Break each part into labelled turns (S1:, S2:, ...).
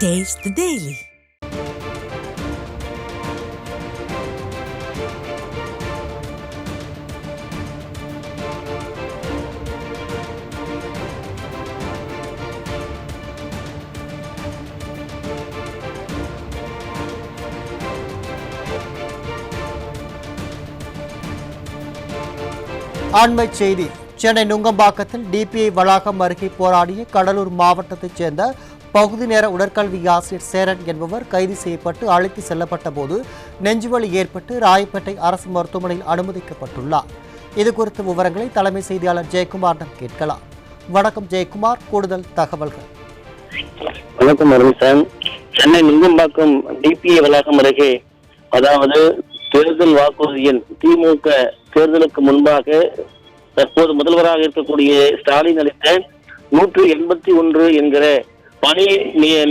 S1: Taste the Daily.
S2: அண்மை செய்தி. Chennai நுங்கம்பாக்கத்தில் DPI வளாகம் அருகே போராடிய கடலூர் மாவட்டத்தைச் சேர்ந்த பகுதி நேர உடற்கல்வி ஆசிரியர் சேரன் என்பவர் கைது செய்யப்பட்டு அழைத்து செல்லப்பட்ட போது நெஞ்சுவலி ஏற்பட்டு ராயப்பேட்டை அரசு மருத்துவமனையில் அனுமதிக்கப்பட்டுள்ளார். இதுகுறித்த விவரங்களை தலைமை செய்தியாளர் ஜெயக்குமாரிடம் கேட்கலாம். வணக்கம் ஜெயக்குமார், கூடுதல் தகவல்கள்.
S3: வணக்கம் அருண்சான். சென்னை நுங்கம்பாக்கம் டிபிஐ வளாகம் அருகே, அதாவது தேர்தல் வாக்குறுதியின் திமுக தேர்தலுக்கு முன்பாக தற்போது முதல்வராக இருக்கக்கூடிய ஸ்டாலின் அளித்த 181 என்கிற பணி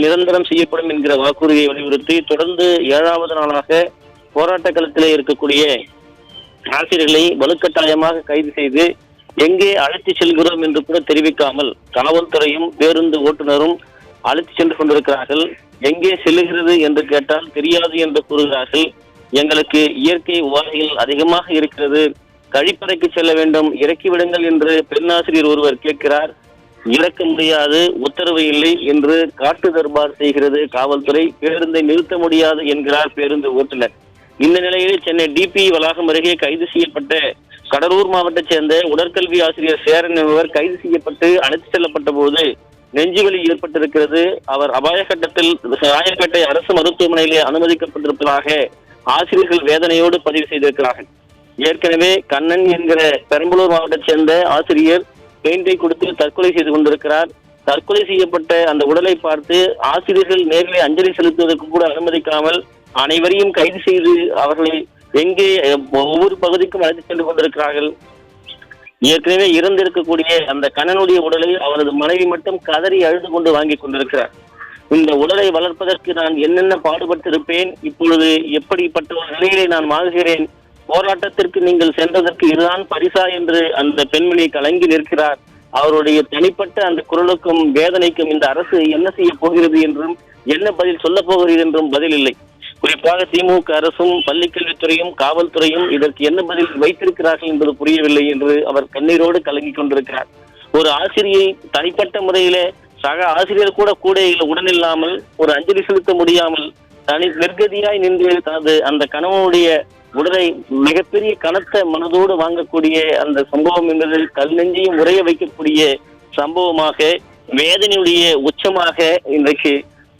S3: நிரந்தரம் செய்யப்படும் என்கிற வாக்குறுதியை வலியுறுத்தி தொடர்ந்து 7வது நாளாக போராட்ட களத்திலே இருக்கக்கூடிய ஆசிரியர்களை வலுக்கட்டாயமாக கைது செய்து எங்கே அழைத்து செல்கிறோம் என்று கூட தெரிவிக்காமல் காவல்துறையும் பேருந்து ஓட்டுநரும் அழைத்து சென்று கொண்டிருக்கிறார்கள். எங்கே செல்லுகிறது என்று கேட்டால் தெரியாது என்று கூறுகிறார்கள். எங்களுக்கு இயற்கை உபாதைகள் அதிகமாக இருக்கிறது, கழிப்பறைக்கு செல்ல வேண்டும், இறக்கிவிடுங்கள் என்று பெண்ணாசிரியர் ஒருவர் கேட்கிறார். இறக்க முடியாது, உத்தரவு இல்லை என்று காட்டு தர்பார் செய்கிறது காவல்துறை. பேருந்தை நிறுத்த முடியாது என்கிறார் பேருந்து ஓட்டுநர். இந்த நிலையில் சென்னை டிபி வளாகம் அருகே கைது செய்யப்பட்ட கடலூர் மாவட்டத்தைச் சேர்ந்த உடற்கல்வி ஆசிரியர் சேரன் என்பவர் கைது செய்யப்பட்டு அழைத்து செல்லப்பட்ட போது நெஞ்சுவலி ஏற்பட்டிருக்கிறது. அவர் அபாய கட்டத்தில் ராயப்பேட்டை அரசு மருத்துவமனையிலே அனுமதிக்கப்பட்டிருப்பதாக ஆசிரியர்கள் வேதனையோடு பதிவு செய்திருக்கிறார்கள். ஏற்கனவே கண்ணன் என்கிற பெரம்பலூர் மாவட்டத்தைச் சேர்ந்த ஆசிரியர் பெயிண்டை கொடுத்து தற்கொலை செய்து கொண்டிருக்கிறார். தற்கொலை செய்யப்பட்ட அந்த உடலை பார்த்து ஆசிரியர்கள் நேரிலே அஞ்சலி செலுத்துவதற்கு கூட அனுமதிக்காமல் அனைவரையும் கைது செய்து அவர்களை எங்கே ஒவ்வொரு பகுதிக்கும் அழைத்து சென்று கொண்டிருக்கிறார்கள். ஏற்கனவே இறந்திருக்கக்கூடிய அந்த கண்ணனுடைய உடலை அவரது மனைவி மட்டும் கதறி அழுது கொண்டு வாங்கி கொண்டிருக்கிறார். இந்த உடலை வளர்ப்பதற்கு நான் என்னென்ன பாடுபட்டிருப்பேன், இப்பொழுது எப்படிப்பட்ட ஒரு நிலையிலே நான் வாழ்கிறேன், போராட்டத்திற்கு நீங்கள் சென்றதற்கு இதுதான் பரிசா என்று அந்த பெண்மணி கலங்கி நிற்கிறார். அவருடைய தனிப்பட்ட அந்த குரலுக்கும் வேதனைக்கும் இந்த அரசு என்ன செய்ய போகிறது என்றும் என்ன பதில் சொல்ல போகிறது என்றும் பதில் இல்லை. குறிப்பாக திமுக அரசும் பள்ளிக்கல்வித்துறையும் காவல்துறையும் இதற்கு என்ன பதில் வைத்திருக்கிறார்கள் என்பது புரியவில்லை என்று அவர் கண்ணீரோடு கலங்கி கொண்டிருக்கிறார். ஒரு ஆசிரியை தனிப்பட்ட முறையிலே சக ஆசிரியர் கூட உடனில்லாமல் ஒரு அஞ்சலி செலுத்த முடியாமல் தனி நிர்கதியாய் நின்று தனது அந்த கணவனுடைய உடலை மிகப்பெரிய கனத்த மனதோடு வாங்கக்கூடிய அந்த சம்பவம் என்பது கல் நெஞ்சையும் உரைய வைக்கக்கூடிய சம்பவமாக, வேதனையுடைய உச்சமாக இன்றைக்கு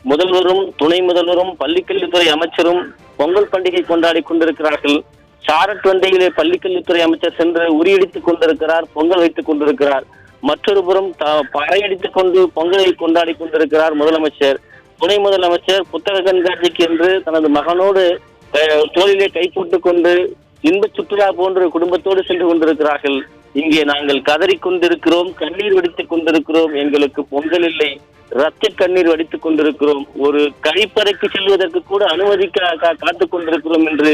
S3: முதல்வரும் துணை முதல்வரும் பள்ளிக்கல்வித்துறை அமைச்சரும் பொங்கல் பண்டிகை கொண்டாடி கொண்டிருக்கிறார்கள். சாரட் வண்டையிலே பள்ளிக்கல்வித்துறை அமைச்சர் சென்று உரியடித்துக் கொண்டிருக்கிறார், பொங்கல் வைத்துக் கொண்டிருக்கிறார். மற்றொரு புறம் பறையடித்துக் கொண்டு பொங்கலை கொண்டாடி கொண்டிருக்கிறார் முதலமைச்சர். துணை முதலமைச்சர் புத்தக கண்காட்சிக்கு என்று தனது மகனோடு தோளிலே கை போட்டுக் கொண்டு இன்ப சுற்றுலா போன்று குடும்பத்தோடு சென்று கொண்டிருக்கிறார்கள். இங்கே நாங்கள் கதறி கொண்டிருக்கிறோம், கண்ணீர் வடித்துக் கொண்டிருக்கிறோம், எங்களுக்கு பொங்கல் இல்லை, ரத்த கண்ணீர் வடித்துக் கொண்டிருக்கிறோம், ஒரு கழிப்பறைக்கு செல்வதற்கு கூட அனுமதி காத்துக் கொண்டிருக்கிறோம் என்று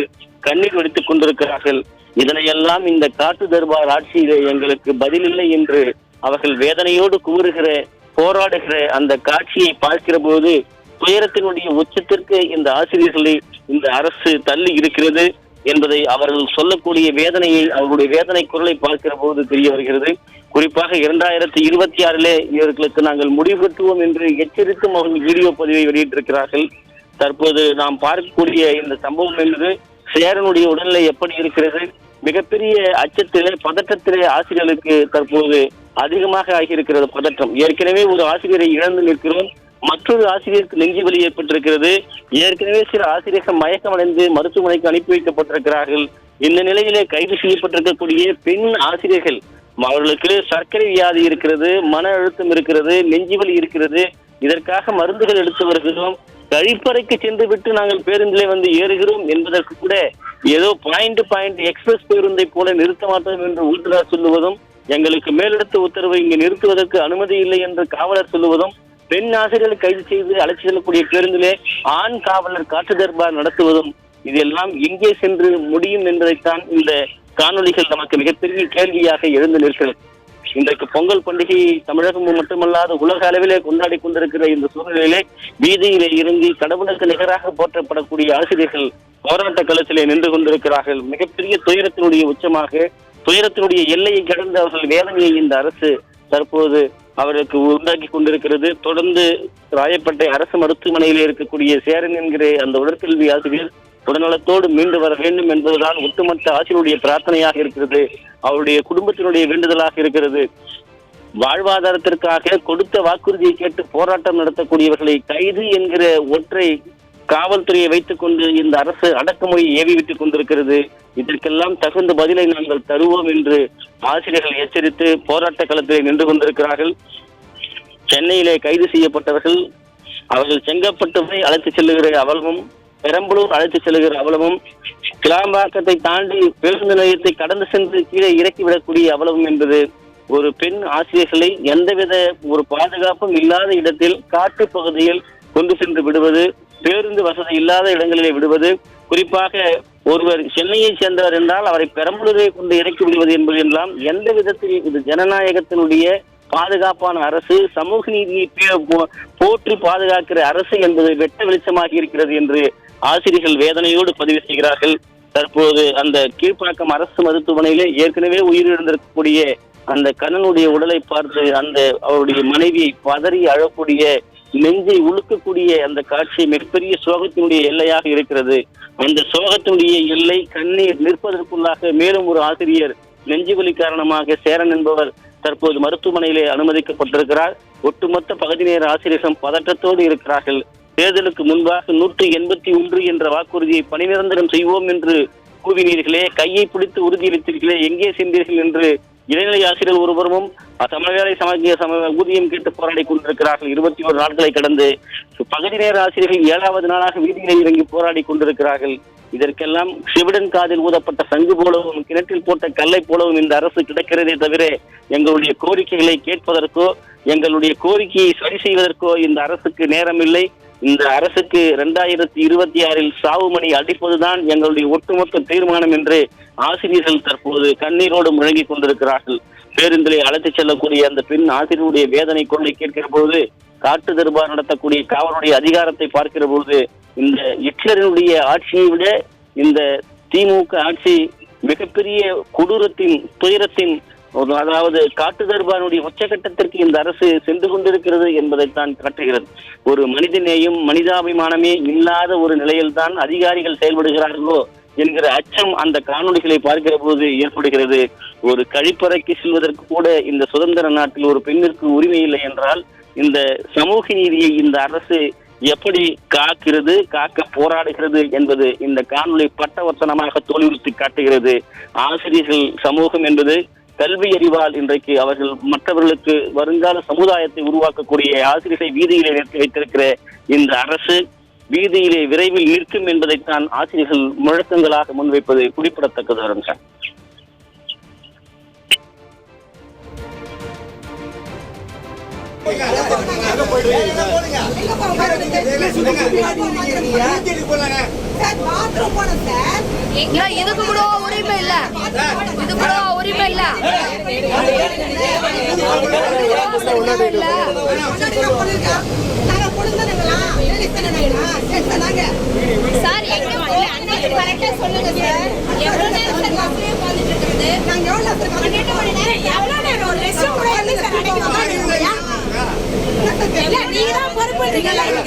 S3: கண்ணீர் வடித்துக் கொண்டிருக்கிறார்கள். இதனையெல்லாம் இந்த காட்டு தர்பார் ஆட்சியிலே எங்களுக்கு பதில் இல்லை என்று அவர்கள் வேதனையோடு கூறுகிற போராடுகிற அந்த காட்சியை பார்க்கிற போது துயரத்தினுடைய உச்சத்திற்கு இந்த ஆசிரியர்களை இந்த அரசு தள்ளி இருக்கிறது என்பதை அவர்கள் சொல்லக்கூடிய வேதனையை, அவர்களுடைய வேதனை குரலை பார்க்கிற போது தெரிய வருகிறது. குறிப்பாக 2026 இவர்களுக்கு நாங்கள் முடிவு கட்டுவோம் என்று எச்சரித்தும் அவர்கள் வீடியோ பதிவை வெளியிட்டிருக்கிறார்கள். தற்போது நாம் பார்க்கக்கூடிய இந்த சம்பவம் என்பது சேரனுடைய உடல்நிலை எப்படி இருக்கிறது, மிகப்பெரிய அச்சத்திலே பதற்றத்திலே ஆசிரியர்களுக்கு தற்போது அதிகமாக ஆகியிருக்கிறது பதற்றம். ஏற்கனவே ஒரு ஆசிரியரை இழந்து நிற்கிறோம், மற்றொரு ஆசிரியருக்கு நெஞ்சு வலி ஏற்பட்டிருக்கிறது. ஏற்கனவே சில ஆசிரியர்கள் மயக்கமடைந்து மருத்துவமனைக்கு அனுப்பி வைக்கப்பட்டிருக்கிறார்கள். இந்த நிலையிலே கைது செய்யப்பட்டிருக்கக்கூடிய பெண் ஆசிரியர்கள், அவர்களுக்கு சர்க்கரை வியாதி இருக்கிறது, மன அழுத்தம் இருக்கிறது, நெஞ்சு வலி இருக்கிறது, இதற்காக மருந்துகள் எடுத்து வருகிறோம், கழிப்பறைக்கு சென்று விட்டு நாங்கள் பேருந்திலே வந்து ஏறுகிறோம் என்பதற்கு கூட ஏதோ பாயிண்ட் எக்ஸ்பிரஸ் பேருந்தை போல நிறுத்த மாட்டோம் என்று ஊட்டுநர் சொல்லுவதும், எங்களுக்கு மேலெடுத்த உத்தரவை இங்கு நிறுத்துவதற்கு அனுமதி இல்லை என்று காவலர் சொல்லுவதும், பெண் ஆசிரியர்களை கைது செய்து அழைத்து செல்லக்கூடிய பேருந்திலே ஆண் காவலர் காட்டு தர்பார் நடத்துவதும், இதெல்லாம் எங்கே சென்று முடியும் என்பதைத்தான் இந்த காணொலிகள் நமக்கு மிகப்பெரிய கேள்வியாக எழுந்து நிற்கிறது. இன்றைக்கு பொங்கல் பண்டிகை தமிழகம் மட்டுமல்லாது உலக அளவிலே கொண்டாடி கொண்டிருக்கிற இந்த சூழ்நிலையிலே வீதியிலே இறங்கி கடவுளுக்கு நிகராக போற்றப்படக்கூடிய ஆசிரியர்கள் போராட்ட களத்திலே நின்று கொண்டிருக்கிறார்கள். மிகப்பெரிய துயரத்தினுடைய உச்சமாக, துயரத்தினுடைய எல்லையை கடந்து அவர்கள் வேதனையை இந்த அரசு தற்போது அவருக்கு உண்டாக்கி கொண்டிருக்கிறது. தொடர்ந்து ராயப்பேட்டை அரசு மருத்துவமனையில் இருக்கக்கூடிய சேரன் என்கிற அந்த உடற்கல்வி ஆசிரியர் உடல்நலத்தோடு மீண்டு வர வேண்டும் என்பதுதான் ஒட்டுமொத்த ஆசிரியருடைய பிரார்த்தனையாக இருக்கிறது, அவருடைய குடும்பத்தினுடைய வேண்டுதலாக இருக்கிறது. வாழ்வாதாரத்திற்காக கொடுத்த வாக்குறுதியை கேட்டு போராட்டம் நடத்தக்கூடியவர்களை கைது என்கிற ஒற்றை காவல்துறையை வைத்துக் கொண்டு இந்த அரசு அடக்குமுறையை ஏவிவிட்டுக் கொண்டிருக்கிறது. இதற்கெல்லாம் தகுந்த பதிலை நாங்கள் தருவோம் என்று ஆசிரியர்கள் எச்சரித்து போராட்ட களத்திலே நின்று கொண்டிருக்கிறார்கள். சென்னையிலே கைது செய்யப்பட்டவர்கள் அவர்கள் செங்கப்பட்டு அழைத்து செல்லுகிற அவலமும், பெரம்பலூர் அழைத்து செல்லுகிற அவலமும், கிளாம்பாக்கத்தை தாண்டி பேருந்து நிலையத்தை கடந்து சென்று கீழே இறக்கிவிடக்கூடிய அவலமும் என்பது ஒரு பெண் ஆசிரியர்களை எந்தவித ஒரு பாதுகாப்பும் இல்லாத இடத்தில் காட்டு பகுதியில் கொண்டு சென்று விடுவது, பேருந்து வசதி இல்லாத இடங்களிலே விடுவது, குறிப்பாக ஒருவர் சென்னையை சேர்ந்தவர் என்றால் அவரை பெரம்பலூரை கொண்டு இறக்கி விடுவது என்பது எல்லாம் எந்த விதத்தில் இது ஜனநாயகத்தினுடைய பாதுகாப்பான அரசு, சமூக நீதியை போற்றி பாதுகாக்கிற அரசு என்பது வெட்ட வெளிச்சமாக இருக்கிறது என்று ஆசிரியர்கள் வேதனையோடு பதிவு செய்கிறார்கள். தற்போது அந்த கீழ்ப்பாக்கம் அரசு மருத்துவமனையிலே ஏற்கனவே உயிரிழந்திருக்கக்கூடிய அந்த கண்ணனுடைய உடலை பார்த்து அந்த அவருடைய மனைவி பதறி அழக்கூடிய, நெஞ்சை உழுக்கக்கூடிய அந்த காட்சி மிகப்பெரிய சோகத்தினுடைய எல்லையாக இருக்கிறது. அந்த சோகத்தினுடைய எல்லை கண்ணீர் நிற்பதற்குள்ளாக மேலும் ஒரு ஆசிரியர் நெஞ்சுவலி காரணமாக சேரன் என்பவர் தற்போது மருத்துவமனையிலே அனுமதிக்கப்பட்டிருக்கிறார். ஒட்டுமொத்த பகுதி நேர ஆசிரியர்கள் பதற்றத்தோடு இருக்கிறார்கள். தேர்தலுக்கு முன்பாக 181 என்ற வாக்குறுதியை பணி நிரந்தரம் செய்வோம் என்று கூவினீர்களே, கையை பிடித்து உறுதியளித்தீர்களே, எங்கே சென்றீர்கள் என்று இடைநிலை ஆசிரியர் ஒருவரும் சமவேளை ஊதியம் கேட்டு போராடி கொண்டிருக்கிறார்கள். 21 நாட்களை கடந்து பகுதி நேர ஆசிரியர்கள் 7வது நாளாக வீதியிலே இறங்கி போராடி கொண்டிருக்கிறார்கள். இதற்கெல்லாம் சிவிடன் காதில் ஊதப்பட்ட சங்கு போலவும் கிணற்றில் போட்ட கல்லை போலவும் இந்த அரசு கிடக்கிறதே தவிர எங்களுடைய கோரிக்கைகளை கேட்பதற்கோ எங்களுடைய கோரிக்கையை சரி செய்வதற்கோ இந்த அரசுக்கு நேரமில்லை. இந்த அரசுக்கு 2026 சாவு மணி அடிப்பதுதான் எங்களுடைய ஒட்டுமொத்த தீர்மானம் என்று ஆசிரியர்கள் தற்போது கண்ணீரோடு முழங்கிக் கொண்டிருக்கிறார்கள். பேருந்திலே அழைத்துச் செல்லக்கூடிய அந்த பெண் ஆசிரியருடைய வேதனை கொள்ளை கேட்கிற பொழுது, காட்டு தர்பார் நடத்தக்கூடிய காவலுடைய அதிகாரத்தை பார்க்கிற பொழுது, இந்த ஹிட்லரினுடைய ஆட்சியை விட இந்த திமுக ஆட்சி மிகப்பெரிய கொடூரத்தின் துயரத்தின், அதாவது காட்டு தர்பாருடைய உச்சகட்டத்திற்கு இந்த அரசு சென்று கொண்டிருக்கிறது என்பதைத்தான் காட்டுகிறது. ஒரு மனிதநேயம் மனிதாபிமானமே இல்லாத ஒரு நிலையில்தான் அதிகாரிகள் செயல்படுகிறார்களோ என்கிற அச்சம் அந்த காணொலிகளை பார்க்கிற போது ஏற்படுகிறது. ஒரு கழிப்பறைக்கு செல்வதற்கு கூட இந்த சுதந்திர நாட்டில் ஒரு பெண்ணிற்கு உரிமை இல்லை என்றால் இந்த சமூக நீதியை இந்த அரசு எப்படி காக்கிறது, காக்க போராடுகிறது என்பது இந்த காணொலி பட்டவர்த்தனமாக தோல்வியுறுத்தி காட்டுகிறது. ஆசிரியர்கள் சமூகம் என்பது கல்வி அறிவால் இன்றைக்கு அவர்கள் மற்றவர்களுக்கு வருங்கால சமுதாயத்தை உருவாக்கக்கூடிய ஆசிரியர்களை வீதியிலே நிறுத்தி வைத்திருக்கிற இந்த அரசு வீதியிலே விரைவில் நிற்கும் என்பதைத்தான் ஆசிரியர்கள் முழக்கங்களாக முன்வைப்பது குறிப்பிடத்தக்கது. வருங்க
S1: இதுக்கு கூட உரிமை இல்ல, இது கூட உரிமை இல்ல. சார் எங்க அன்னைக்கு கரெக்டா சொல்லுங்க சார். எவ்வளவு நேரம் சார் பஸ்லயே உட்கார்ந்துட்டு இருக்குது? நாங்க எவ்வளவு நேரம் ஒரு ரெஸ்ட் கூட இல்ல சார். இல்ல நீங்க தான் பொறுப்புன்றீங்களா? இல்ல